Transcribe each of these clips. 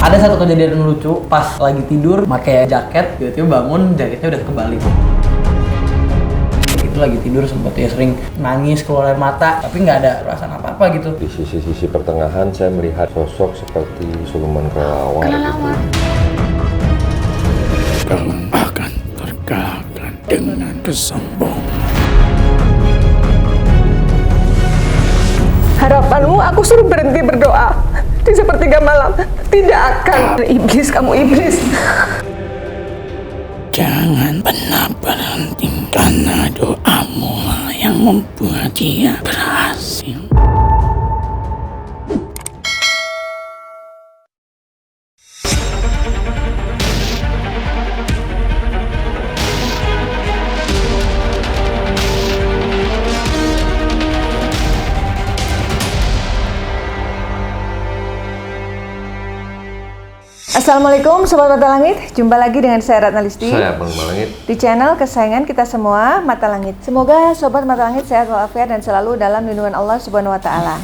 Ada satu kejadian lucu pas lagi tidur pakai jaket, tiba-tiba bangun jaketnya udah kebalik. Itu lagi tidur sempat ya sering nangis keluar air mata, tapi nggak ada perasaan apa-apa gitu. Di sisi pertengahan saya melihat sosok seperti siluman kelelawar. Kamu akan terkalahkan dengan kesombongan. Harapanmu aku suruh berhenti berdoa di sepertiga malam. Tidak akan. Iblis, kamu iblis. Jangan pernah berhenti, karena doamu lah yang membuat dia berhasil. Assalamualaikum Sobat Mata Langit, jumpa lagi dengan saya Ratna Listi. Saya Bang Malangit. Di channel kesayangan kita semua, Mata Langit. Semoga Sobat Mata Langit sehat walafiat dan selalu dalam lindungan Allah Subhanahu wa Ta'ala.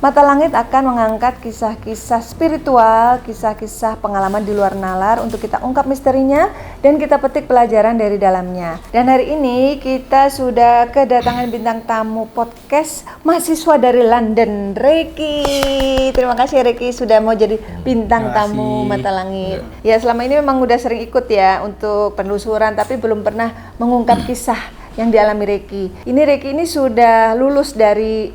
Mata Langit akan mengangkat kisah-kisah spiritual, kisah-kisah pengalaman di luar nalar untuk kita ungkap misterinya dan kita petik pelajaran dari dalamnya. Dan hari ini kita sudah kedatangan bintang tamu podcast mahasiswa dari London, Reiki. Terima kasih Reiki sudah mau jadi bintang tamu Mata Langit. Ya selama ini memang udah sering ikut ya untuk penelusuran, tapi belum pernah mengungkap kisah yang dialami Reiki. Ini Reiki ini sudah lulus dari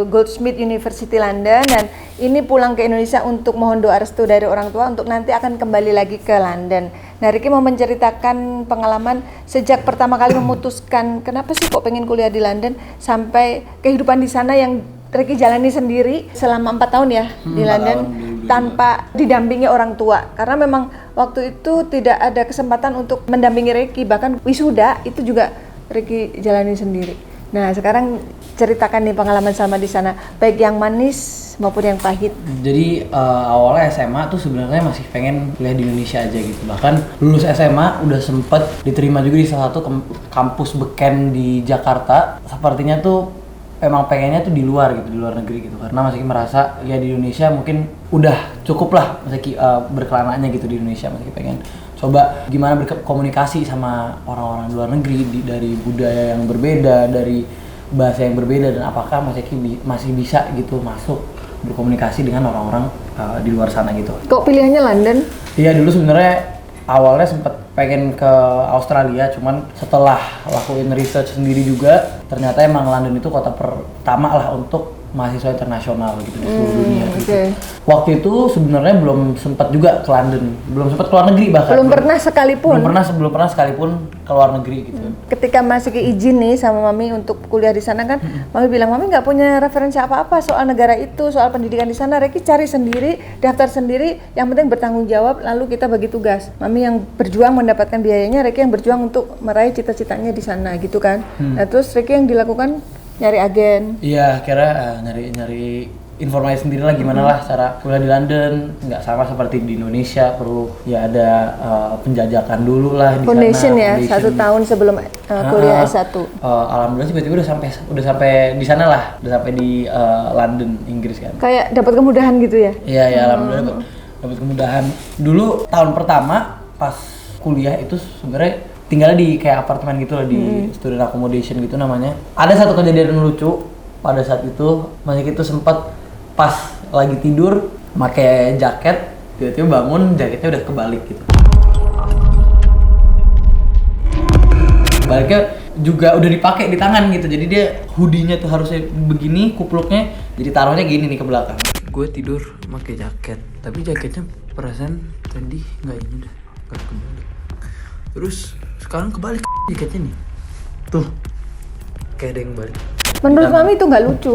Goldsmith University London dan ini pulang ke Indonesia untuk mohon doa restu dari orang tua untuk nanti akan kembali lagi ke London. Nah Reiki mau menceritakan pengalaman sejak pertama kali memutuskan kenapa sih kok pengen kuliah di London sampai kehidupan di sana yang Reiki jalani sendiri selama 4 tahun ya di London tanpa didampingi orang tua. Karena memang waktu itu tidak ada kesempatan untuk mendampingi Reiki, bahkan wisuda itu juga Reiki jalani sendiri. Nah, sekarang ceritakan nih pengalaman sama di sana, baik yang manis maupun yang pahit. Jadi awalnya SMA tuh sebenarnya masih pengen kuliah di Indonesia aja gitu. Bahkan lulus SMA udah sempet diterima juga di salah satu kampus beken di Jakarta. Sepertinya tuh emang pengennya tuh di luar gitu, di luar negeri gitu. Karena masih merasa ya di Indonesia mungkin udah cukup lah, masih berkelananya gitu di Indonesia, masih pengen coba gimana berkomunikasi sama orang-orang luar negeri dari budaya yang berbeda, dari bahasa yang berbeda, dan apakah masih bisa gitu masuk berkomunikasi dengan orang-orang di luar sana gitu. Kok pilihannya London? Iya dulu sebenarnya awalnya sempat pengen ke Australia, cuman setelah lakuin research sendiri juga ternyata emang London itu kota pertama lah untuk mahasiswa internasional gitu di seluruh dunia gitu. Waktu itu sebenarnya belum sempat juga ke London, belum sempat ke luar negeri bahkan. Belum pernah sekalipun ke luar negeri gitu. Ketika masih izin nih sama Mami untuk kuliah di sana kan, Mami bilang Mami nggak punya referensi apa-apa soal negara itu, soal pendidikan di sana. Reiki cari sendiri, daftar sendiri, yang penting bertanggung jawab, lalu kita bagi tugas. Mami yang berjuang mendapatkan biayanya, Reiki yang berjuang untuk meraih cita-citanya di sana gitu kan. Nah terus Reiki yang dilakukan nyari agen. Iya, kira nyari informasi sendiri lah gimana lah cara kuliah di London. Nggak sama seperti di Indonesia, perlu ya ada penjajakan dulu lah di Foundation sana. Ya, 1 tahun sebelum kuliah S1. Alhamdulillah sih tiba-tiba udah sampai di sana lah, udah sampai di London, Inggris kan. Kayak dapat kemudahan gitu ya? Iya, alhamdulillah dapat kemudahan. Dulu tahun pertama pas kuliah itu sebenarnya tinggalnya di kayak apartemen gitu lah, di student accommodation gitu namanya. Ada satu kejadian lucu pada saat itu, masih itu sempat pas lagi tidur pakai jaket, tiba-tiba bangun jaketnya udah kebalik gitu. Baliknya juga udah dipakai di tangan gitu, jadi dia hoodie-nya tuh harusnya begini, kupluknya jadi taruhnya gini nih ke belakang. Gue tidur pakai jaket, tapi jaketnya perasaan tadi nggak ini dah, nggak kebalik. Terus sekarang kebalik jaketnya nih, tuh kayak ada yang balik. Menurut Mami itu nggak lucu,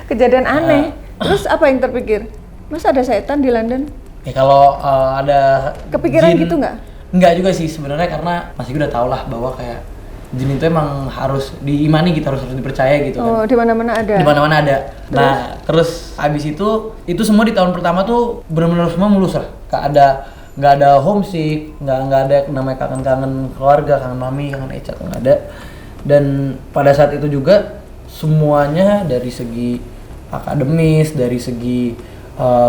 kejadian aneh. Terus apa yang terpikir? Masa ada setan di London? Ya kalau ada kepikiran jin, gitu nggak? Nggak juga sih sebenarnya, karena masih udah tau lah bahwa kayak jin itu emang harus diimani gitu, harus dipercaya gitu kan. Oh, di mana-mana ada. Di mana-mana ada. Nah, terus abis itu semua di tahun pertama tuh benar-benar semua mulus lah. Nggak ada homesick, nggak ada namanya kangen-kangen keluarga, kangen mami, kangen Eca, nggak ada. Dan pada saat itu juga semuanya dari segi akademis, dari segi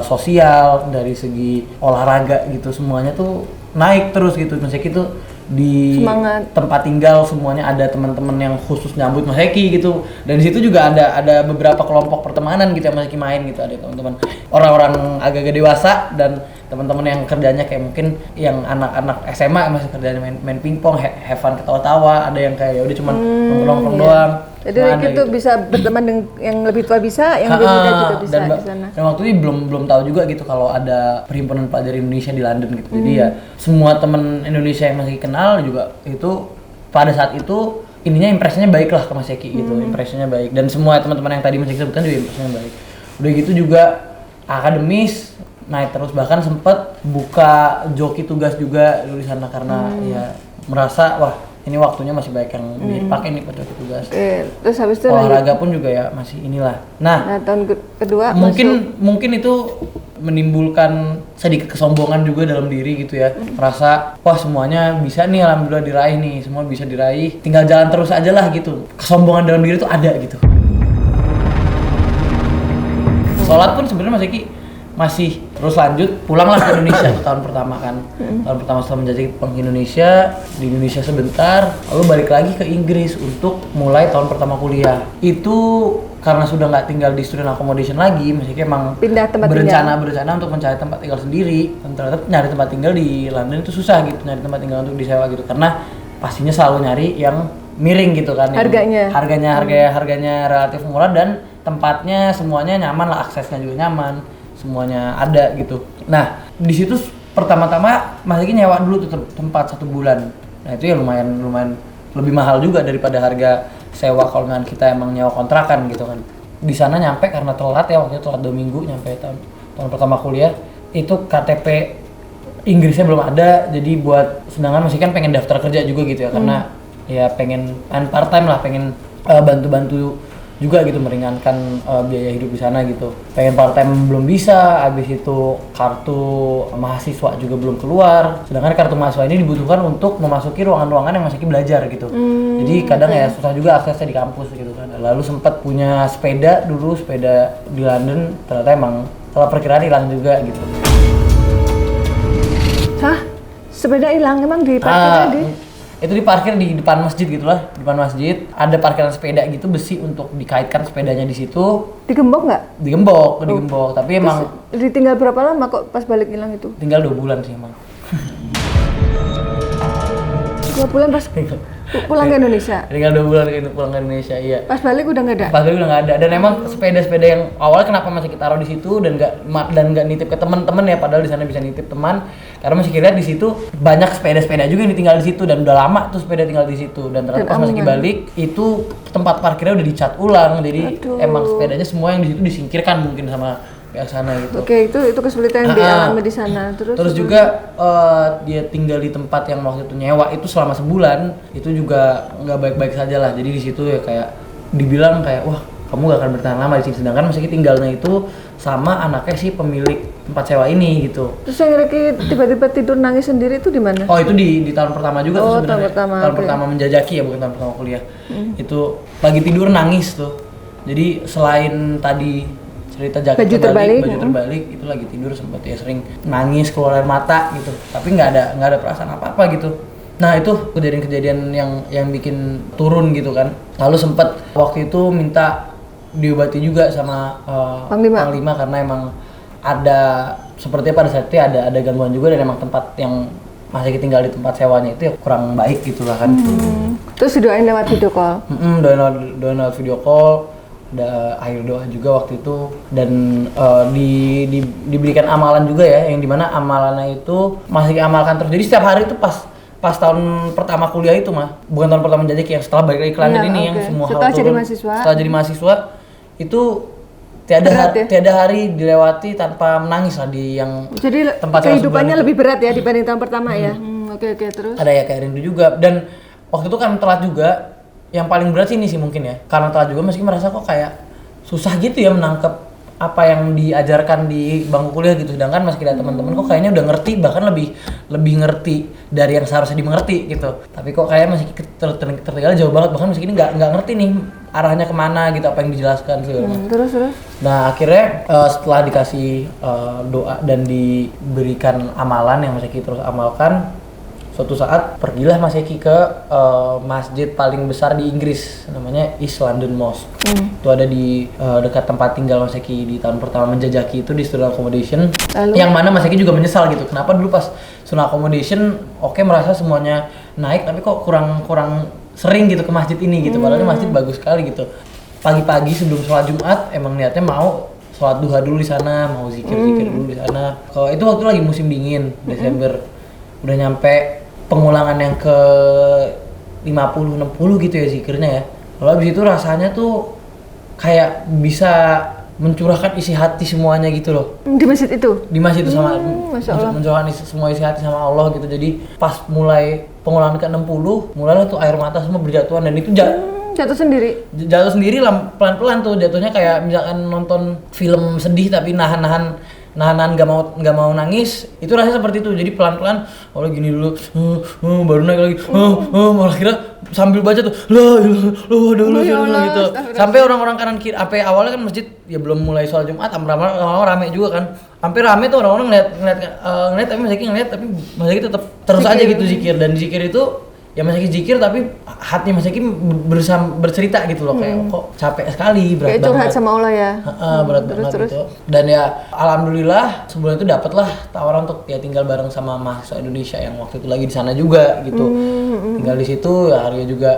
sosial, dari segi olahraga gitu, semuanya tuh naik terus gitu. Mas Eki tuh di Semangat. tempat tinggal semuanya ada teman-teman yang khusus nyambut Mas Eki gitu, dan di situ juga ada beberapa kelompok pertemanan gitu yang Mas Eki main gitu, ada teman-teman orang-orang agak-agak dewasa dan teman-teman yang kerjanya kayak mungkin yang anak-anak SMA yang masih kerjanya main pingpong, have fun, ketawa-tawa, ada yang kayak ya udah cuman nongkrong doang. Jadi Nah, ada itu gitu. bisa berteman dengan yang lebih tua bisa, yang lebih muda juga bisa di sana. Dan waktu itu belum tahu juga gitu kalau ada perhimpunan pelajar Indonesia di London gitu. Jadi ya semua teman Indonesia yang masih kenal juga itu pada saat itu ininya impresinya baik lah ke Mas Eki gitu, impresinya baik. Dan semua teman-teman yang tadi Mas Eki sebutkan juga impresinya baik. Udah gitu juga akademis naik terus, bahkan sempet buka joki tugas juga dulu di sana karena ya merasa wah ini waktunya masih baik yang dipakai nih buat joki tugas. Terus habis itu Olahraga pun juga ya masih inilah. Nah, tahun kedua mungkin itu menimbulkan sedikit kesombongan juga dalam diri gitu ya, merasa wah semuanya bisa nih, alhamdulillah diraih nih, semua bisa diraih, tinggal jalan terus aja lah gitu. Kesombongan dalam diri tuh ada gitu. Sholat pun sebenarnya Mas Eki masih terus lanjut, pulanglah ke Indonesia tuh tahun pertama kan, tahun pertama setelah menjajah ke Indonesia, di Indonesia sebentar, lalu balik lagi ke Inggris untuk mulai tahun pertama kuliah. Itu karena sudah nggak tinggal di student accommodation lagi, Mas Eki emang pindah tempat berencana untuk mencari tempat tinggal sendiri. Dan ternyata nyari tempat tinggal di London itu susah gitu, nyari tempat tinggal untuk disewa gitu, karena pastinya selalu nyari yang miring gitu kan, harganya relatif murah dan tempatnya semuanya nyaman lah, aksesnya juga nyaman, semuanya ada gitu. Nah di situ pertama-tama Mas Eki nyewa dulu tuh tempat 1 bulan. Nah itu ya lumayan lebih mahal juga daripada harga sewa kalau misalkan kita emang nyewa kontrakan gitu kan. Di sana nyampe karena telat ya, waktu itu telat 2 minggu nyampe tahun pertama kuliah, itu KTP Inggrisnya belum ada, jadi buat sedangkan Mas Eki kan pengen daftar kerja juga gitu ya, karena ya pengen part time lah, pengen bantu-bantu juga gitu, meringankan biaya hidup di sana gitu. Pengen part time belum bisa, habis itu kartu mahasiswa juga belum keluar. Sedangkan kartu mahasiswa ini dibutuhkan untuk memasuki ruangan-ruangan yang Mas Eki belajar gitu. Jadi kadang ya susah juga aksesnya di kampus gitu kan. Lalu sempat punya sepeda di London, ternyata emang salah perkiraan hilang juga gitu. Hah? Sepeda hilang emang di parkir tadi? Itu diparkir di depan masjid gitulah, di depan masjid ada parkiran sepeda gitu, besi untuk dikaitkan sepedanya di situ. Digembok nggak? Digembok, tapi emang ditinggal berapa lama kok pas balik hilang itu? tinggal 2 bulan sih emang. 2 bulan pas pulang ke Indonesia? Tinggal 2 bulan pulang ke Indonesia, iya. Pas balik udah nggak ada? Pas balik udah nggak ada, dan emang sepeda-sepeda yang awalnya kenapa masih kita taruh di situ dan nggak nitip ke teman-teman ya, padahal di sana bisa nitip teman, karena masih kira di situ banyak sepeda-sepeda juga yang ditinggal di situ dan udah lama tuh sepeda tinggal di situ, dan ternyata pas masih balik itu tempat parkirnya udah dicat ulang, jadi emang sepedanya semua yang di situ disingkirkan mungkin sama pihak sana gitu. Oke, itu kesulitan yang dialami di sana. Terus juga dia tinggal di tempat yang waktu itu nyewa itu selama sebulan, itu juga nggak baik-baik saja lah. Jadi di situ ya kayak dibilang kayak wah kamu gak akan bertahan lama di sini, sedangkan Mas Eki tinggalnya itu sama anaknya si pemilik tempat sewa ini gitu. Terus yang Ricky tiba-tiba tidur nangis sendiri itu di mana? Oh itu di tahun pertama juga tuh sebenarnya. Tahun pertama menjajaki ya, bukan tahun pertama kuliah. Itu lagi tidur nangis tuh. Jadi selain tadi cerita baju terbalik, itu lagi tidur sempat ya sering nangis, keluar air mata gitu. Tapi nggak ada perasaan apa-apa gitu. Nah itu kejadian-kejadian yang bikin turun gitu kan. Lalu sempat waktu itu minta diobati juga sama Panglima karena emang ada sepertinya pada saat itu ada gangguan juga, dan emang tempat yang masih tinggal di tempat sewanya itu ya kurang baik gitu lah kan. Terus didoain lewat video call? Doain lewat video call, ada akhir doa juga waktu itu, dan diberikan amalan juga ya, yang dimana amalannya itu masih diamalkan terus. Jadi setiap hari itu pas tahun pertama kuliah itu mah, bukan tahun pertama menjajaki, yang setelah balik lagi ke London ini, yang semua setelah hal turun. Setelah jadi mahasiswa itu tiada hari dilewati tanpa menangis lah di yang jadi tempat kehidupannya lebih berat ya dibanding tahun pertama ya. Oke, terus ada ya kayak rindu juga, dan waktu itu kan telat juga. Yang paling berat sih ini sih mungkin ya, karena telat juga meski merasa kok kayak susah gitu ya menangkap apa yang diajarkan di bangku kuliah gitu, sedangkan Mas Ki dan teman-teman kok kayaknya udah ngerti, bahkan lebih ngerti dari yang seharusnya dimengerti gitu. Tapi kok kayak masih tertinggal jauh banget, bahkan Mas Ki ini nggak ngerti nih arahnya kemana gitu, apa yang dijelaskan segala macam. Terus. Nah akhirnya setelah dikasih doa dan diberikan amalan yang Mas Ki terus amalkan, suatu saat pergilah Mas Eki ke masjid paling besar di Inggris, namanya East London Mosque. Itu ada di dekat tempat tinggal Mas Eki di tahun pertama menjajaki itu, di student accommodation. Yang mana Mas Eki juga menyesal gitu, kenapa dulu pas student accommodation merasa semuanya naik, tapi kok kurang sering gitu ke masjid ini gitu, padahal ini masjid bagus sekali gitu. Pagi-pagi sebelum sholat Jumat emang niatnya mau sholat duha dulu di sana, mau zikir-zikir dulu di sana. Kalau itu waktu lagi musim dingin, Desember, udah nyampe pengulangan yang ke 50-60 gitu ya zikirnya ya. Lalu abis itu rasanya tuh kayak bisa mencurahkan isi hati semuanya gitu loh. Di masjid itu? Di masjid itu sama Masya semua isi hati sama Allah gitu. Jadi pas mulai pengulangan ke 60, mulailah tuh air mata semua berjatuhan, dan itu jatuh sendiri? Jatuh sendiri pelan-pelan tuh jatuhnya, kayak misalkan nonton film sedih tapi nahan nggak mau nangis, itu rasanya seperti itu. Jadi pelan-pelan gini dulu, baru naik lagi, malah kira sambil baca tuh la ilaha gitu. Sampai orang-orang kanan kiri, awalnya kan masjid ya belum mulai sholat Jumat, lama-lama rame juga kan, hampir rame tuh orang-orang ngeliat tapi Mas Eki tetap terus aja gitu zikir. Dan zikir itu ya Mas Eki zikir tapi hati Mas Eki bercerita gitu loh, kayak kok capek sekali, berat banget. Kayak curhat sama Allah ya. Berat banget gitu. Dan ya alhamdulillah sebulan itu dapatlah tawaran untuk ya tinggal bareng sama mahasiswa Indonesia yang waktu itu lagi di sana juga gitu. Tinggal di situ ya, harga juga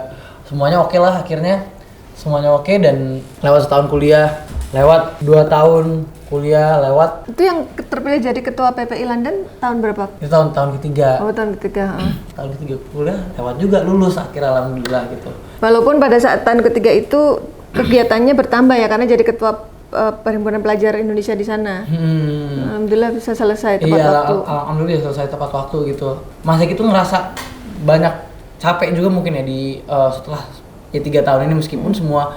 semuanya oke lah akhirnya. Semuanya oke, dan lewat setahun kuliah, lewat 2 tahun kuliah, lewat. Itu yang terpilih jadi ketua PPI London tahun berapa? Itu tahun ketiga. Tahun ketiga. Tahun ketiga kuliah, lewat juga, lulus akhirnya alhamdulillah gitu. Walaupun pada saat tahun ketiga itu kegiatannya bertambah ya, karena jadi ketua Perhimpunan Pelajar Indonesia di sana. Alhamdulillah bisa selesai tepat waktu. Alhamdulillah selesai tepat waktu gitu. Mas Eki itu ngerasa banyak capek juga mungkin ya di setelah 3 tahun ini, meskipun semua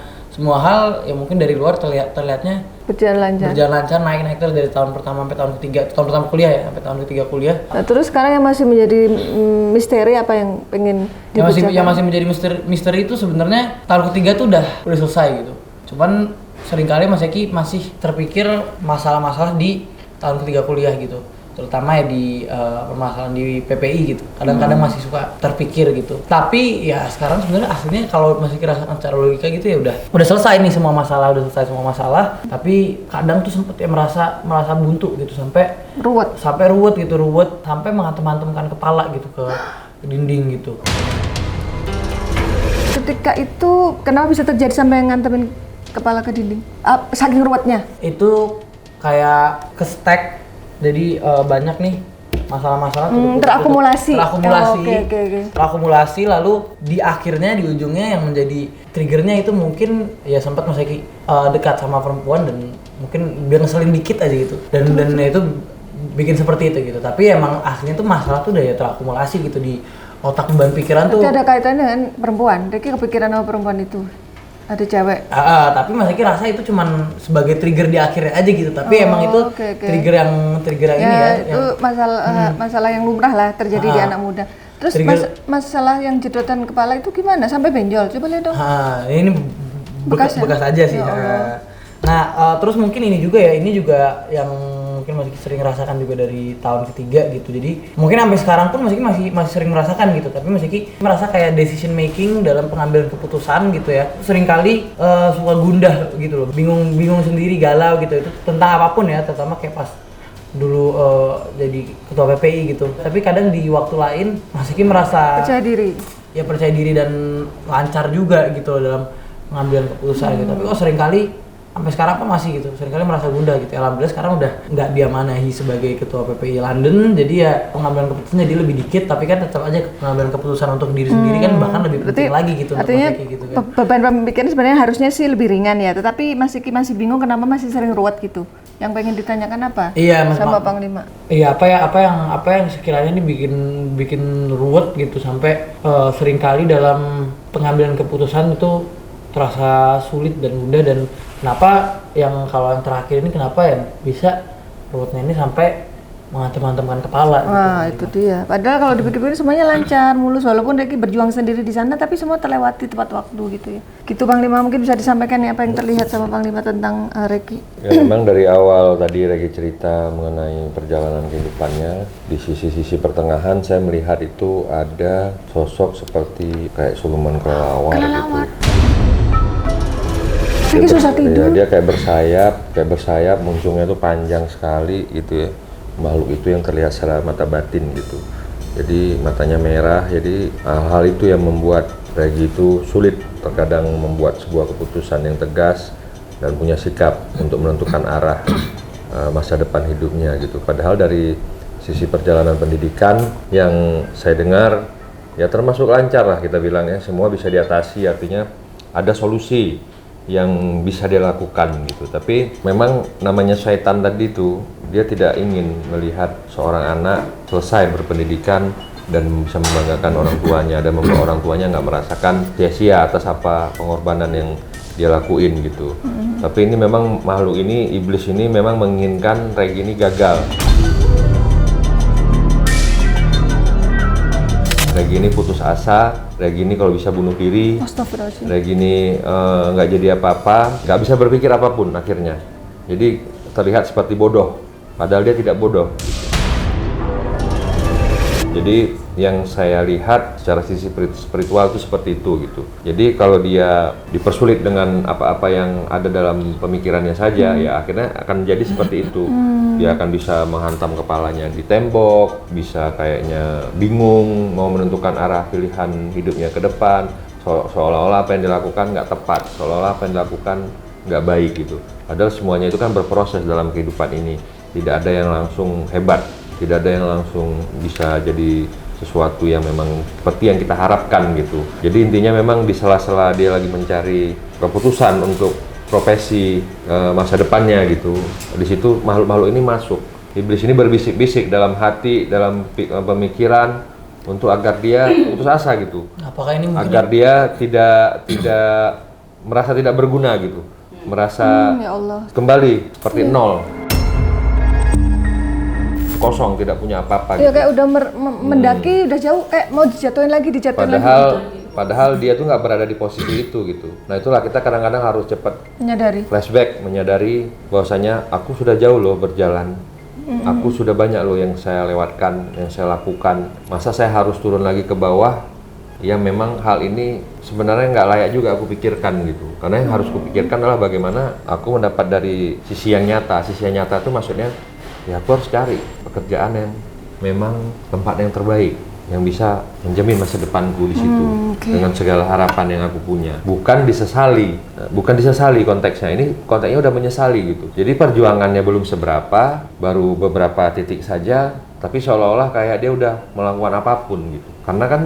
hal ya mungkin dari luar terlihatnya berjalan lancar, naik terus dari tahun pertama sampai tahun ketiga, tahun pertama kuliah ya sampai tahun ketiga kuliah. Nah, terus sekarang yang masih menjadi misteri apa yang pengen dibicarakan? Yang masih menjadi misteri itu sebenarnya tahun ketiga tuh udah selesai gitu. Cuman seringkali Mas Eki masih terpikir masalah-masalah di tahun ketiga kuliah gitu, terutama ya di permasalahan di PPI gitu. Kadang-kadang masih suka terpikir gitu. Tapi ya sekarang sebenarnya aslinya kalau masih rasakan secara logika gitu ya udah selesai nih semua masalah, tapi kadang tuh sempet ya merasa buntu gitu, sampai ruwet sampai menghantam-hantamkan kepala gitu ke dinding gitu. Ketika itu kenapa bisa terjadi sampai ngantemin kepala ke dinding? Saking ruwetnya? Itu kayak ke-stack. Jadi banyak nih masalah-masalah terakumulasi. Terakumulasi, lalu di akhirnya di ujungnya yang menjadi triggernya itu mungkin ya sempat Mas Eki dekat sama perempuan dan mungkin biar ngeselin dikit aja gitu. Dan itu bikin seperti itu gitu. Tapi emang aslinya tuh masalah tuh udah ya terakumulasi gitu di otak, beban pikiran tuh. Itu ada kaitannya dengan perempuan. Riki kepikiran sama perempuan itu. Ada cewek. Tapi Mas Eki rasa itu cuman sebagai trigger di akhirnya aja gitu. Tapi emang itu trigger yang ini ya. Itu masalah yang lumrah lah terjadi di anak muda. Terus masalah yang jedotan kepala itu gimana? Sampai benjol. Coba lihat dong. Ini bekas aja sih. Nah, terus mungkin ini juga yang mungkin Mas Eki sering rasakan juga dari tahun ketiga gitu. Jadi mungkin sampai sekarang pun Mas Eki masih sering merasakan gitu. Tapi Mas Eki merasa kayak decision making dalam pengambilan keputusan gitu ya, seringkali suka gundah gitu loh, bingung sendiri, galau gitu. Itu tentang apapun ya, terutama kayak pas dulu jadi ketua PPI gitu. Tapi kadang di waktu lain Mas Eki merasa percaya diri dan lancar juga gitu loh dalam pengambilan keputusan gitu. Tapi seringkali sampai sekarang pun masih gitu, seringkali merasa gundah gitu. Alhamdulillah sekarang udah nggak diamanahi sebagai ketua PPI London, jadi ya pengambilan keputusan jadi lebih dikit, tapi kan tetap aja pengambilan keputusan untuk diri sendiri kan bahkan lebih penting lagi gitu. Artinya gitu, kan. Beban pemikiran sebenarnya harusnya sih lebih ringan ya, tetapi masih bingung kenapa masih sering ruwet gitu. Yang pengen ditanyakan apa? Iya, sama Panglima. Iya, apa yang sekiranya ini bikin ruwet gitu sampai seringkali dalam pengambilan keputusan itu terasa sulit dan mudah, dan Kenapa yang kalau yang terakhir ini kenapa ya bisa ruwetnya ini sampai mengantem-antemkan kepala? Wah, gitu. itu dia. Padahal kalau dipikir-pikir semuanya lancar, mulus, walaupun Reki berjuang sendiri di sana, tapi semua terlewati tepat waktu gitu ya. Gitu Panglima, mungkin bisa disampaikan ya apa yang terlihat sama Panglima tentang Reki. Ya memang dari awal tadi Regi cerita mengenai perjalanan kehidupannya, di sisi-sisi pertengahan saya melihat itu ada sosok seperti kayak siluman kelelawar gitu. Reki susah tidur. Ya, dia kayak bersayap, muncungnya tuh panjang sekali gitu ya. Makhluk itu yang terlihat secara mata batin gitu. Jadi matanya merah, jadi hal itu yang membuat Regi itu sulit terkadang membuat sebuah keputusan yang tegas dan punya sikap untuk menentukan arah masa depan hidupnya gitu. Padahal dari sisi perjalanan pendidikan yang saya dengar ya termasuk lancar lah kita bilang ya, semua bisa diatasi, artinya ada solusi yang bisa dia lakukan gitu. Tapi memang namanya syaitan tadi itu, dia tidak ingin melihat seorang anak selesai berpendidikan dan bisa membanggakan orang tuanya dan membuat orang tuanya nggak merasakan sia-sia atas apa pengorbanan yang dia lakuin gitu. Tapi ini memang makhluk ini, iblis ini memang menginginkan Regi ini gagal. Regi ini putus asa, Regi ini kalau bisa bunuh diri, Astagfirullahaladzim. Regi ini nggak jadi apa-apa, nggak bisa berpikir apapun akhirnya. Jadi terlihat seperti bodoh, padahal dia tidak bodoh. Jadi yang saya lihat secara sisi spiritual itu seperti itu gitu. Jadi kalau dia dipersulit dengan apa-apa yang ada dalam pemikirannya saja, ya akhirnya akan jadi seperti itu. Dia akan bisa menghantam kepalanya di tembok, bisa kayaknya bingung mau menentukan arah pilihan hidupnya ke depan, seolah-olah apa yang dilakukan nggak tepat, seolah-olah apa yang dilakukan nggak baik gitu. Padahal semuanya itu kan berproses dalam kehidupan ini. Tidak ada yang langsung hebat, tidak ada yang langsung bisa jadi sesuatu yang memang seperti yang kita harapkan gitu. Jadi intinya memang di sela-sela dia lagi mencari keputusan untuk profesi masa depannya gitu. Di situ makhluk-makhluk ini masuk. Iblis ini berbisik-bisik dalam hati, dalam pemikiran untuk agar dia putus asa gitu. Apakah ini mungkin Agar dia tidak merasa tidak berguna gitu. Merasa Ya Allah. kembali seperti nol. Kosong, tidak punya apa-apa Iya gitu. kayak udah mendaki, udah jauh, kayak mau dijatuhin lagi gitu. Padahal dia tuh nggak berada di posisi itu gitu. Nah itulah kita kadang-kadang harus cepat Menyadari. flashback, menyadari bahwasanya aku sudah jauh loh berjalan. Aku sudah banyak loh yang saya lewatkan, yang saya lakukan. Masa saya harus turun lagi ke bawah? Ya memang hal ini sebenarnya nggak layak juga aku pikirkan gitu. Karena yang harus kupikirkan adalah bagaimana aku mendapat dari sisi yang nyata. Sisi yang nyata itu maksudnya ya aku harus cari pekerjaan yang memang tempat yang terbaik, yang bisa menjamin masa depanku di situ dengan segala harapan yang aku punya. Bukan disesali konteksnya. Ini konteksnya udah menyesali gitu. Jadi perjuangannya belum seberapa, baru beberapa titik saja, tapi seolah-olah kayak dia udah melakukan apapun gitu. Karena kan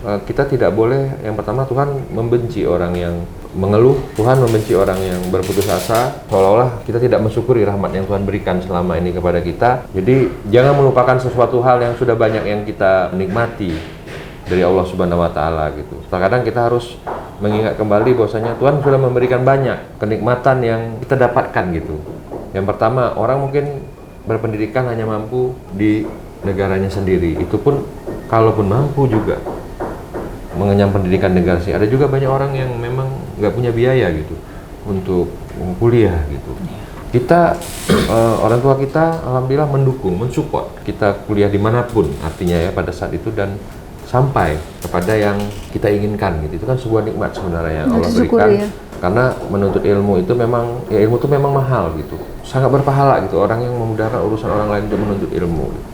kita tidak boleh, yang pertama Tuhan membenci orang yang mengeluh, Tuhan membenci orang yang berputus asa, seolah-olah kita tidak mensyukuri rahmat yang Tuhan berikan selama ini kepada kita. Jadi jangan melupakan sesuatu hal yang sudah banyak yang kita nikmati dari Allah Subhanahu wa Ta'ala gitu. Terkadang kita harus mengingat kembali bahwasanya Tuhan sudah memberikan banyak kenikmatan yang kita dapatkan gitu. Yang pertama, orang mungkin berpendidikan hanya mampu di negaranya sendiri, itu pun kalaupun mampu juga mengenyam pendidikan negara sih. Ada juga banyak orang yang memang nggak punya biaya gitu untuk kuliah gitu. Kita orang tua kita alhamdulillah mendukung, mensupport kita kuliah dimanapun artinya ya pada saat itu dan sampai kepada yang kita inginkan gitu. Itu kan sebuah nikmat sebenarnya yang Allah berikan. Ya. Karena menuntut ilmu itu memang ya ilmu itu memang mahal gitu. Sangat berpahala gitu orang yang memudahkan urusan orang lain untuk menuntut ilmu. Gitu.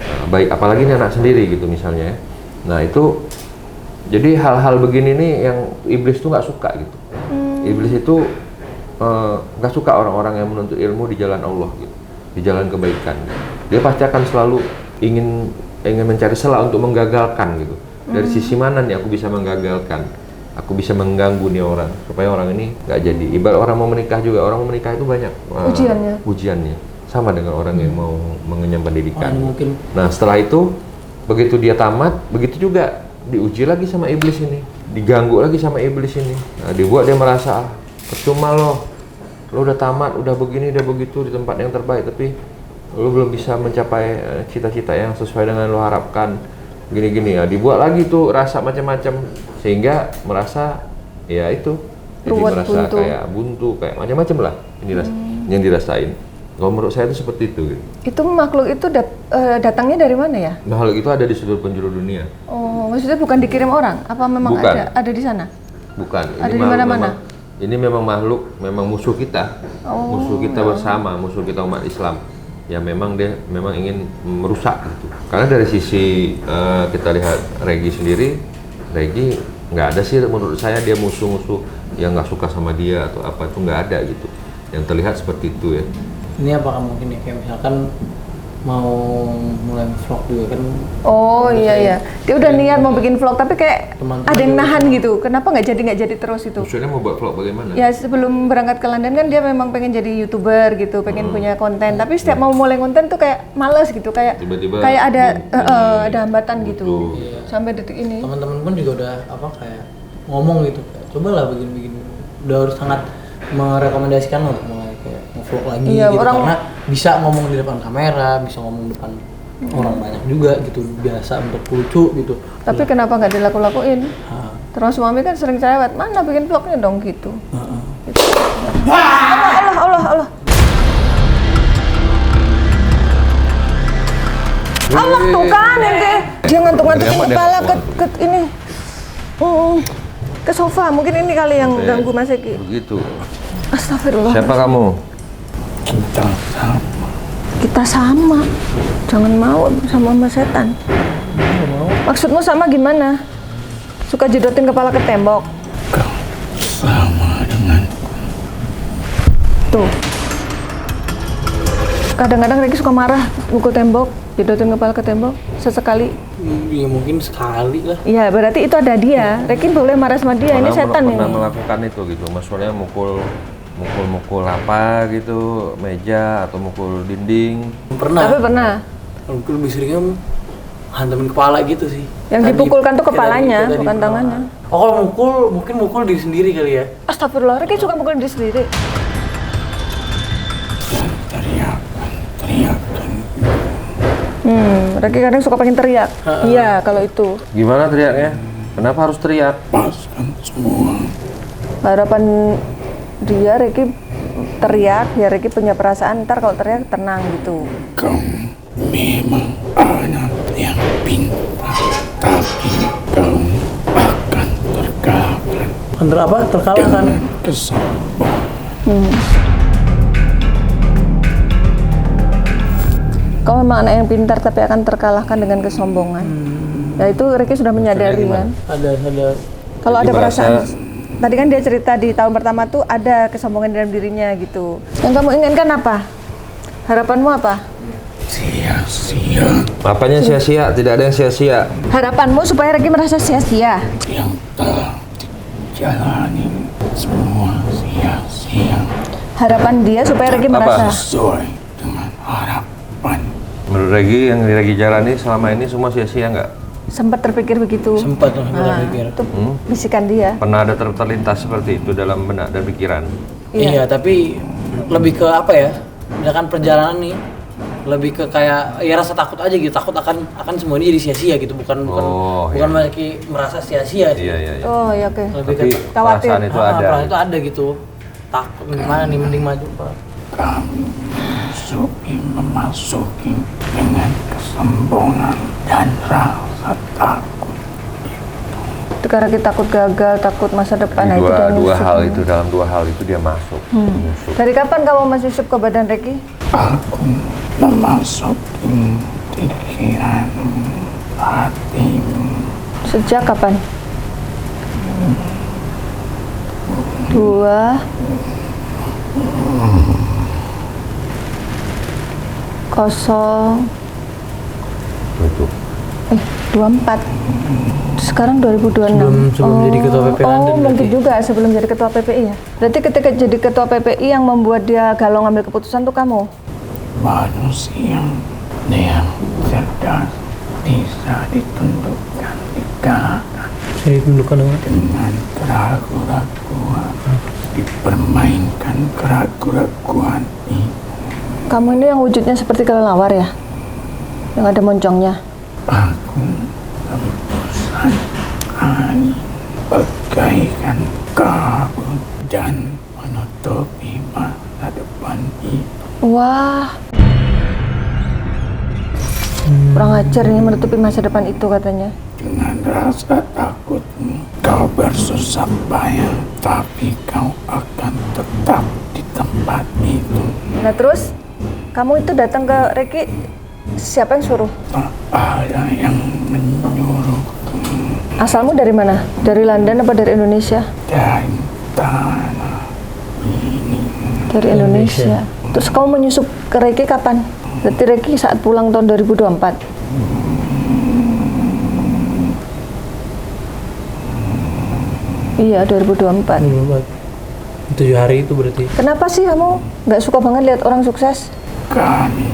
Nah, baik apalagi ini anak sendiri gitu misalnya. Nah itu jadi hal-hal begini nih yang iblis tuh nggak suka gitu. Iblis itu nggak suka orang-orang yang menuntut ilmu di jalan Allah gitu, di jalan kebaikan. Dia pasti akan selalu ingin mencari celah untuk menggagalkan gitu. Dari sisi mana nih aku bisa menggagalkan? Aku bisa mengganggu nih orang supaya orang ini nggak jadi. Ibarat orang mau menikah juga, orang mau menikah itu banyak ujiannya. Sama dengan orang yang mau mengenyam pendidikan. mungkin Nah setelah itu begitu dia tamat, begitu juga diuji lagi sama iblis ini, diganggu lagi sama iblis ini. Nah, dibuat dia merasa percuma loh, lo udah tamat, udah begini, udah begitu di tempat yang terbaik, tapi lo belum bisa mencapai cita-cita yang sesuai dengan lo harapkan, gini-gini ya, dibuat lagi tuh rasa macam-macam sehingga merasa ya itu, jadi merasa buntu. Kayak buntu, kayak macam-macam lah yang dirasain. Kalau menurut saya itu seperti itu. Gitu. Itu makhluk itu datangnya dari mana ya? Makhluk itu ada di seluruh penjuru dunia. Oh, maksudnya bukan dikirim orang? Apa memang ada di sana? Bukan. Ada di mana-mana? Ini memang makhluk, memang musuh kita. Musuh kita bersama, musuh kita umat Islam. Ya memang dia memang ingin merusak gitu. Karena dari sisi kita lihat Regi sendiri, Regi nggak ada sih menurut saya dia musuh-musuh yang nggak suka sama dia atau apa, itu nggak ada gitu. Yang terlihat seperti itu ya. Ini apakah mungkin ya kayak misalkan mau mulai vlog juga kan? Oh iya. Dia udah niat mau bikin vlog tapi kayak ada yang nahan gitu. Kenapa nggak jadi terus itu? Maksudnya mau buat vlog bagaimana? Ya sebelum berangkat ke London kan dia memang pengen jadi YouTuber gitu, pengen punya konten. Tapi setiap mau mulai konten tuh kayak males gitu, kayak tiba-tiba kayak ada hambatan gitu. Iya. Sampai detik ini. Teman-teman pun juga udah kayak ngomong gitu, kayak, cobalah begini-begini. Udah harus sangat merekomendasikan lo untuk mulai kayak nge-vlog lagi gitu karena bisa ngomong di depan kamera, bisa ngomong depan orang banyak juga gitu, biasa untuk lucu gitu. Tapi kenapa nggak dilaku-lakuin? Terus suami kan sering cerewet, mana bikin vlognya dong gitu. Allah. Allah tuh kan ente. Dia ngantuk-ngantukin kepala ke ini. Ke sofa, mungkin ini kali yang ganggu Mas Eki. Begitu. Astagfirullah. Siapa kamu? Kita sama. Jangan mau sama setan. Maksudmu sama gimana? Suka jedotin kepala ke tembok? Kau sama denganku. Tuh. Kadang-kadang Reki suka marah, mukul tembok, jedotin kepala ke tembok, sesekali. Ya mungkin sekali lah. Iya, berarti itu ada dia. Reki boleh marah sama dia, ini setan ini. Pernah melakukan itu gitu, maksudnya mukul apa gitu, meja atau mukul dinding. Pernah. Tapi pernah. Mungkin lebih seringnya hantamin kepala gitu sih. Yang dipukulkan tuh kepalanya, bukan tangannya. Oh kalau mungkin mukul diri sendiri kali ya. Astagfirullah, Reki suka mukul diri sendiri. Teriakan. Reki kadang suka pengen teriak. Iya, kalau itu. Gimana teriaknya? Kenapa harus teriak? Lepaskan semua. Harapan dia Reki teriak, ya Reki punya perasaan, ntar kalau teriak tenang gitu. Kau memang anak yang pintar, tapi kau akan terkalahkan. Terkalahkan. Dengan kesombongan. Kau memang anak yang pintar tapi akan terkalahkan dengan kesombongan. Ya itu Reki sudah menyadari kan. Ada. Kalau ada Jadi perasaan, merasa- tadi kan dia cerita di tahun pertama tuh ada kesombongan dalam dirinya gitu. Yang kamu inginkan apa? Harapanmu apa? Sia-sia Apanya sia-sia? Tidak ada yang sia-sia. Harapanmu supaya Reki merasa sia-sia. yang telah dijalani semua sia-sia. Harapan dia supaya Reki Apa? merasa Sesuai dengan harapan. Menurut Regi yang Regi jalani selama ini semua sia-sia nggak? sempat terpikir begitu. Sempat berpikir. Itu bisikan dia. Pernah ada terlintas seperti itu dalam benak dan pikiran? Iya, tapi lebih ke apa ya? Misalkan perjalanan nih lebih ke kayak ya rasa takut aja gitu, takut akan semua ini jadi sia-sia gitu, bukan merasa sia-sia sih. Iya. Oh ya oke. Lebih Tapi ke khawatir. perasaan itu ada. perasaan itu ada gitu. Takut gimana nih, mending maju Pak. Kami memasuki dengan kesombongan dan rasa takut. Itu karena kita takut gagal, takut masa depan. Nah, itu dia nyusup. Dalam dua hal itu dia masuk. Musuh. Dari kapan kamu masih sup ke badan Reki? Aku memasuki pikiran hatimu. Sejak kapan? 2 0 Itu. 24. Sekarang 2026. Sebelum jadi ketua PPI London mungkin berarti. juga sebelum jadi ketua PPI ya. Berarti ketika jadi ketua PPI yang membuat dia galau ngambil keputusan tuh kamu. Manusia yang cerdas bisa ditentukan di kalangan Saya tunjukkan dengan dengan keraguan-keraguan dipermainkan keraguan-keraguan ini. Kamu ini yang wujudnya seperti kelelawar ya? Yang ada moncongnya. Aku hembusan angin bagaikan kabut dan menutupi masa depan itu. Wah. Kurang ajar ini menutupi masa depan itu katanya. Dengan rasa takutmu, kau bersusah payah, tapi kau akan tetap di tempat itu. Nah terus, kamu itu datang ke Reki, siapa yang suruh? Tak ada yang menyuruh Asalmu dari mana? Dari London apa dari Indonesia? dari tanah ini. Dari Indonesia. Terus kamu menyusup ke Reki kapan? Berarti Reki saat pulang tahun 2024. Iya, 2024. 7 hari itu berarti. Kenapa sih kamu nggak suka banget lihat orang sukses? Kami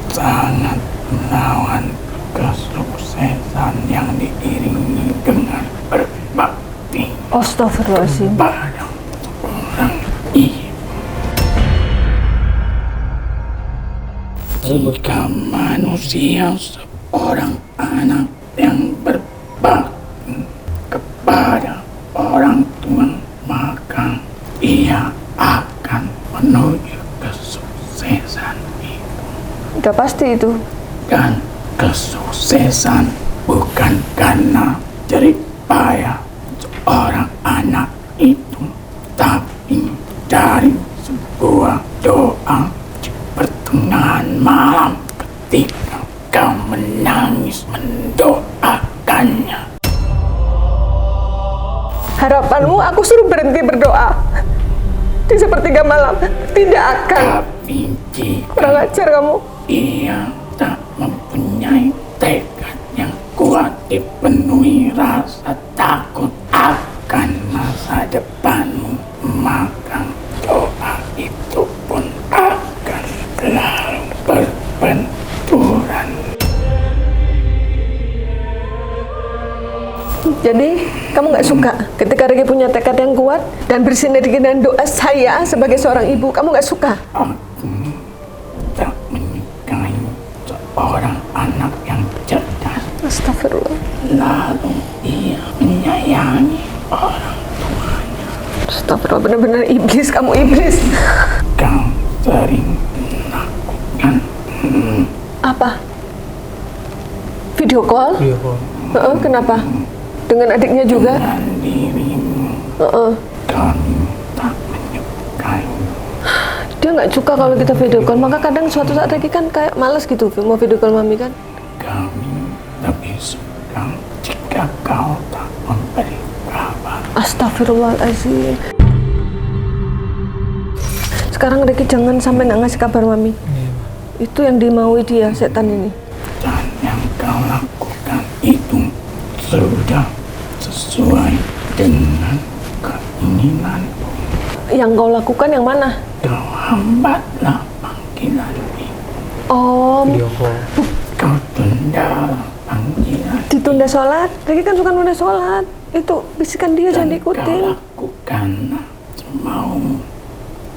sangat menawan kesuksesan yang diiringi dengan berbakti Astagfirullahaladzim. pada seorang ibu. Jika manusia seorang anak yang berbakti kepada orang tua, maka ia akan menuju kesuksesan itu. Udah pasti itu. Dan kesuksesan bukan karena jerih payah seorang anak itu, tapi dari sebuah doa di pertengahan malam ketika kau menangis mendoakannya. Harapanmu aku suruh berhenti berdoa di sepertiga malam? Tidak akan. Tapi Kurang jika ajar kamu. ia tak mempunyai tekad yang kuat, dipenuhi rasa takut akan masa depanmu, maka doa itu pun akan selalu berbenturan. Jadi kamu nggak suka ketika Reki punya tekad yang kuat dan bersinergi dengan doa saya sebagai seorang ibu, kamu nggak suka? Aku tak menyukai seorang anak yang cerdas, Astagfirullah. lalu ia menyayangi orang tuanya. Astagfirullah, benar-benar iblis, kamu iblis. Kau sering melakukan Apa? Video call? Iya kok. Kenapa? Dengan adiknya juga? dengan dirimu. Kami tak menyukai. Dia nggak suka kalau kita video call, maka kadang suatu saat Reki kan kayak males gitu mau video call mami kan. Kami lebih suka jika kau tak memberi kabar. Astagfirullahaladzim. Sekarang Reki jangan sampai nggak ngasih kabar mami. Itu yang dimaui dia, setan ini. Dan yang kau lakukan itu sudah sesuai dengan keinginanmu. Yang kau lakukan yang mana? Kau hambatlah panggilan itu. Oh, Video call. Kau tunda panggilan ditunda sholat. Reki kan suka nunda sholat. Itu bisikan dia jangan dan kau diikutin. lakukan semaumu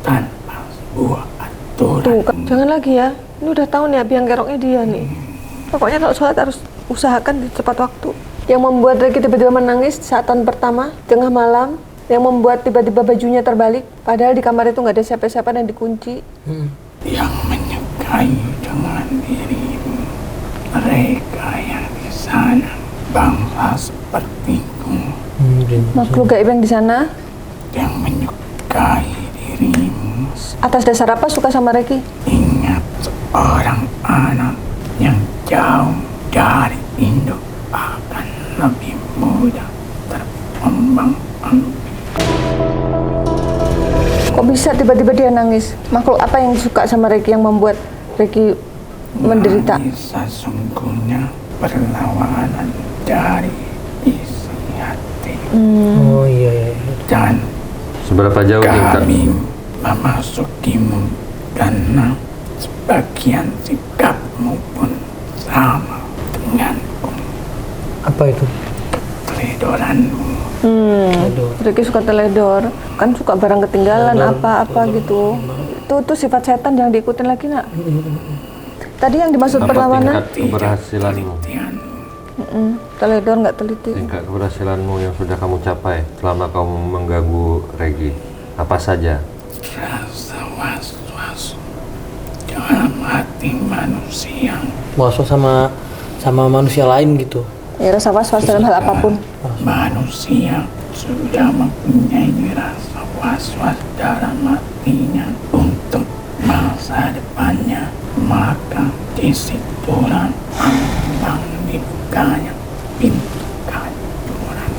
tanpa sebuah Tuh, aturan. jangan lagi ya. Ini udah tahu nih biang keroknya dia nih. Pokoknya kalau sholat harus usahakan di tepat waktu. Yang membuat Reki tiba-tiba menangis saat tahun pertama, tengah malam. Yang membuat tiba-tiba bajunya terbalik. Padahal di kamar itu nggak ada siapa-siapa dan dikunci. Yang menyukai dengan dirimu, mereka yang di sana, bangsa sepertiku, Makhluk gaib yang di sana, yang menyukai dirimu. atas dasar apa suka sama Reki? Ingat, seorang anak yang jauh dari induk akan lebih mudah terombang-ambing. Kok bisa tiba-tiba dia nangis? Makhluk apa yang suka sama Reki yang membuat Reki menderita? Nangis sesungguhnya perlawanan dari isi hati. Oh iya. Dan Seberapa jauh tingkat? kami memasukimu karena sebagian sikapmu pun sama denganku. Apa itu? Keteledoranmu Ricky suka teledor, kan suka barang ketinggalan apa-apa gitu. Itu sifat setan, jangan diikutin lagi nak. Tadi yang dimaksud Apa perlawanan? tingkat keberhasilanmu? Teledor nggak teliti. Tingkat keberhasilanmu yang sudah kamu capai selama kamu mengganggu Regi, apa saja? Rasa was-was dalam hati manusia. Was-was sama manusia lain gitu. Ya, rasa was-was dalam hal apapun. Manusia sudah mempunyai rasa was-was dalam hatinya untuk masa depannya, maka disitulah ambang dibukanya pintu kehancuran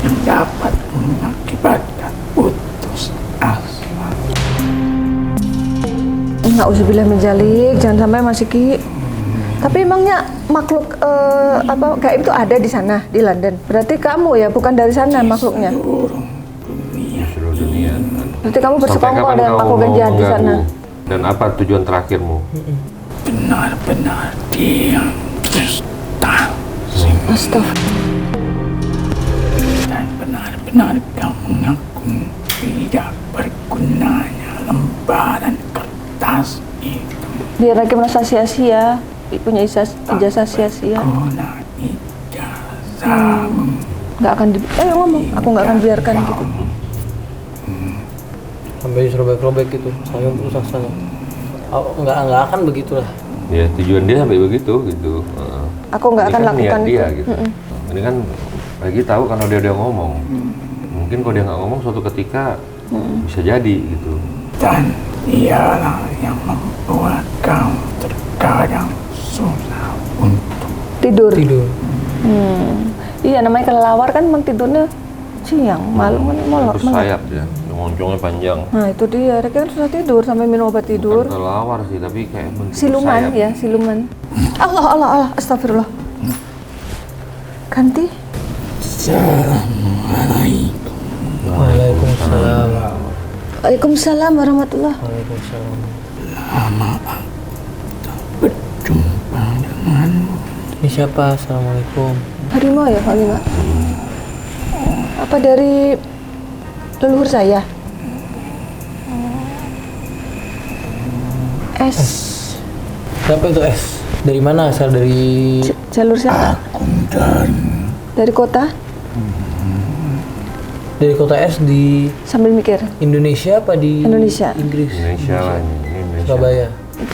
yang dapat mengakibatkan putus asa. Nauzubillah min dzalik, jangan sampai Mas Iki. Tapi emangnya makhluk gaib itu ada di sana di London? Berarti kamu ya bukan dari sana makhluknya. Di seluruh dunia. Berarti kamu Sampai bersekongkol kapan dengan kamu makhluk mau yang jahat di sana. mengganggu? Dan apa tujuan terakhirmu? Benar-benar diam, dusta, Astagfirullah. dan benar-benar kau mengaku tidak bergunanya lembaran kertas itu. Biar lagi merasa sia-sia, punya ijazah sia-sia. Guna ijazahmu. Nggak akan ngomong, aku nggak akan biarkan gitu. Sampai diserobek-robek gitu. Saya berusaha sana. Nggak akan begitulah. Ya tujuan dia sampai begitu gitu. Aku nggak Ini akan kan lakukan niat dia itu. gitu. Ini kan lagi tahu kalau dia ngomong. Mungkin kalau dia nggak ngomong suatu ketika bisa jadi gitu. Dan dialah yang membuat kau terkadang susah untuk Tidur. Iya, namanya kelelawar kan memang tidurnya siang, malam kan molor. Itu sayap dia, moncongnya panjang. Nah itu dia, Reki kan susah tidur sampai minum obat tidur. Bukan kelelawar sih, tapi kayak bentuk Siluman sayap. ya, siluman. Allah, astagfirullah. Ganti. Assalamualaikum. Waalaikumsalam. Waalaikumsalam warahmatullahi. Waalaikumsalam. Lama tak berjumpa denganmu. Ini siapa? Assalamualaikum. Harimau ya, Pak Lima? Apa dari leluhur saya? S. Siapa itu S? Dari mana asal? Dari Jalur siapa? Aku Dari kota? kota S di Sambil mikir. Indonesia apa di Indonesia. Inggris? Indonesia lah, ini Indonesia. Surabaya.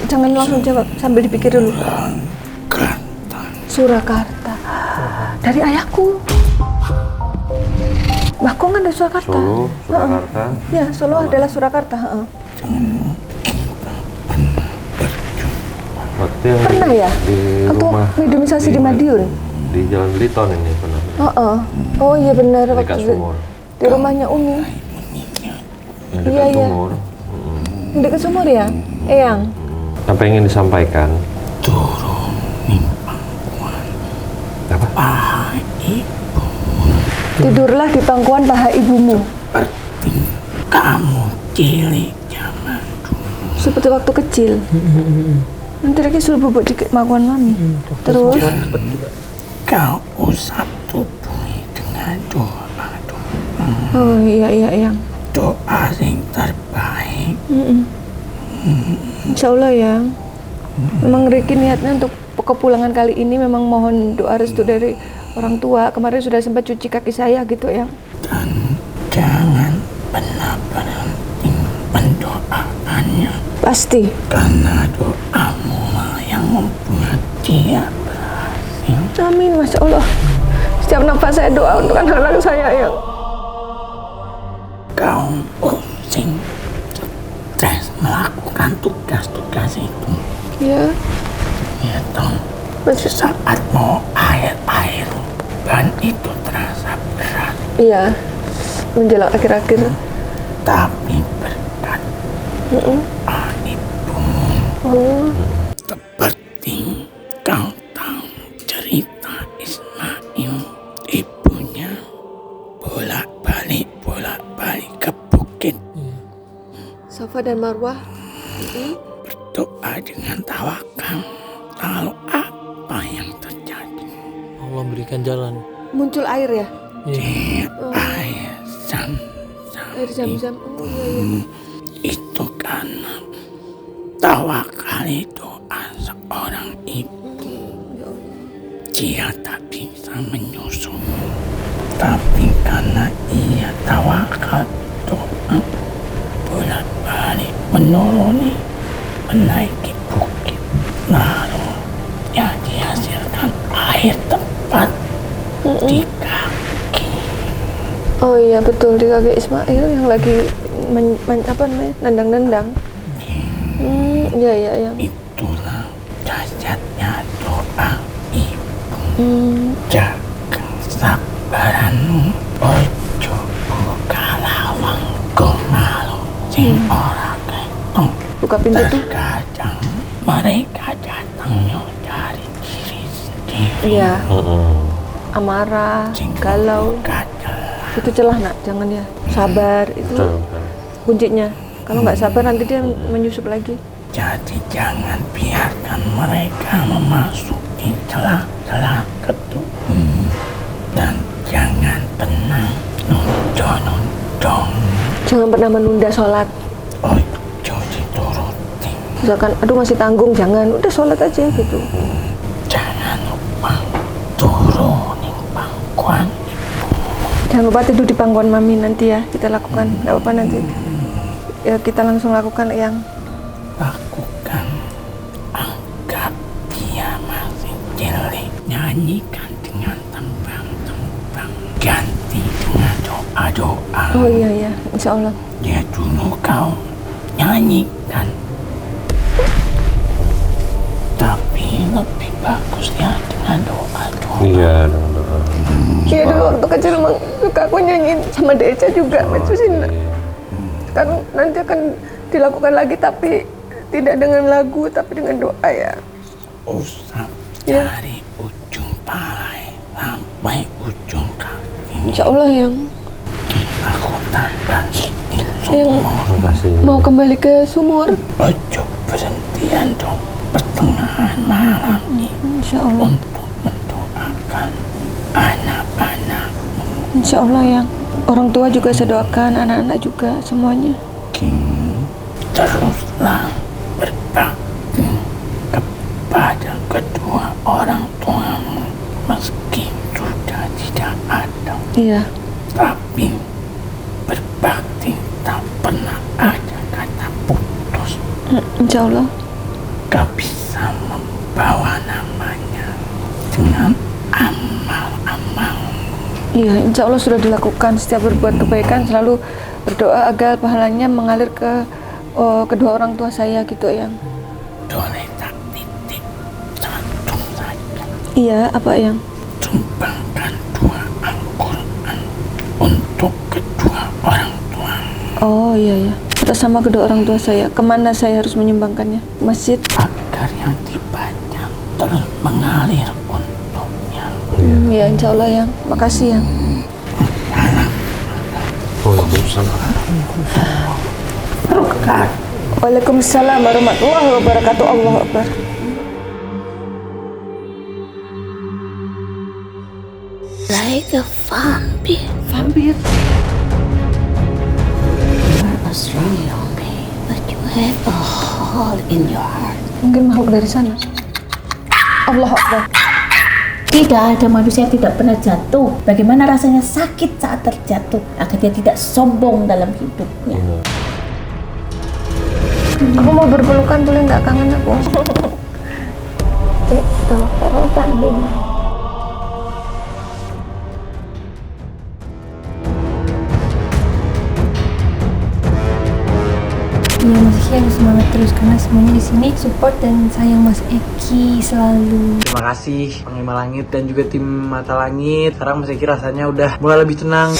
Jangan langsung jawab, sambil dipikir dulu. Surakarta. Dari ayahku. Bahkan kan dari Surakarta. Solo, Surakarta. Ya, Solo adalah Surakarta. Waktu yang Pernah ya? Di Waktu rumah. mediumisasi di Madiun. Di Jalan Beliton ini pernah. Oh iya benar, Dekat waktu sumur. di rumahnya Umi. Yang dekat Iya, iya. sumur. Dekat sumur ya? Eyang. Apa yang ingin disampaikan? Apa? Tidurlah di pangkuan paha ibumu. seperti kamu cilik zaman dulu. Seperti waktu kecil. Nanti lagi suruh bubuk di pangkuan mami. Terus Kau usap tubuhi dengan doa-doa. oh iya Eyang. Doa yang terbaik. Insya Allah ya. Memang Riki niatnya untuk kepulangan kali ini memang mohon doa restu dari orang tua. Kemarin sudah sempat cuci kaki saya gitu ya. Dan jangan pernah berhenti mendoakannya. Pasti. Karena doamu lah yang membuat dia berhasil. Amin, Masya Allah. Setiap nafas saya doa untuk anak-anak saya ya. Kau pusing, stres melakukan tugas-tugas itu. Ya. Ya toh, sesaat mau air dan itu terasa berat. Iya. Menjelang akhir-akhir. Tapi berkat doa ibumu, Oh. seperti kau tahu cerita Ismail, ibunya bolak-balik ke bukit Safa dan Marwah. berdoa dengan tawakal. Lalu apa yang terjadi? Allah berikan jalan. Muncul air ya? Di air zam-zam Air zam-zam. Oh iya. itu karena tawakal doa seorang ibu. Dia tak bisa menyusu, tapi karena ia tawakal doa bolak-balik menuruni, menaiki bukit, lalu yang dihasilkan air tepat di kaki. Oh iya betul, di kaki Ismail yang lagi nendang-nendang. Iya. Itulah dahsyatnya doa ibu. Jaga sabaranmu, ojo buka lawang malu sing ora ketok. Buka pintu tuh. Terkadang mereka datangnya dari diri sendiri. Iya. Amarah, galau. Itu celah nak, jangan ya. Sabar itu kuncinya. Kalau nggak sabar nanti dia menyusup lagi. Jadi jangan biarkan mereka memasuki celah-celah ketubuhmu. Dan jangan pernah nundong. Jangan pernah menunda sholat. Ojo dituruti. Misalkan, aduh masih tanggung, jangan. Udah sholat aja gitu. Jangan lupa turunin pangkuan. Jangan lupa tidur di pangkuan mami nanti ya. Kita lakukan, nggak apa-apa nanti. Ya kita langsung lakukan yang Lakukan. Anggap dia masih cilik. Nyanyikan dengan tembang-tembang. Ganti dengan doa-doa. oh iya, insya Allah. Ya dulu kau nyanyikan, tapi lebih bagus ya dengan doa-doa. Iya, doa. Iya dulu waktu kecil emang suka aku nyanyiin sama Deca juga, Mecusin. Kan nanti akan dilakukan lagi tapi tidak dengan lagu tapi dengan doa ya. Usap Ya. dari ujung palai sampai ujung kaki. Insya Allah yang Aku takkan Yang Makasih. mau kembali ke sumur. ojo berhentian dong pertengahan malam ini Insya Allah. untuk mendoakan anak-anak. Insya Allah yang orang tua juga saya doakan, anak-anak juga semuanya. Teruslah berbakti kepada kedua orang tuamu meski sudah tidak ada, Iya. tapi berbakti tak pernah ada kata putus. Insya Allah. Kau bisa membawa namanya dengan amal-amal. Iya, insya Allah sudah dilakukan. Setiap berbuat kebaikan selalu berdoa agar pahalanya mengalir ke kedua orang tua saya gitu yang. Boleh tak titip satu saja? Iya, apa yang? Sumbangkan 2 Al-Quran untuk kedua orang tua. Oh iya. Atas sama kedua orang tua saya. Kemana saya harus menyumbangkannya? Masjid. Agar yang dibaca terus mengalir untuknya. Ya insya Allah yang. Makasih yang. Waalaikumsalam warahmatullahi wabarakatuh. Allahu Akbar. Like a vampire. Vampir. You are a zombie, but you have a hole in your heart. Mungkin makhluk dari sana. Allahu Akbar. Tidak ada manusia yang tidak pernah jatuh. Bagaimana rasanya sakit saat terjatuh, agar dia tidak sombong dalam hidupnya. Aku mau berpelukan, boleh nggak? Kangen aku. Itu tanding. Ya Mas Eki harus semangat terus karena semuanya di sini support dan sayang Mas Eki selalu. Terima kasih Panglima Langit dan juga tim Mata Langit. Sekarang Mas Eki rasanya udah mulai lebih tenang.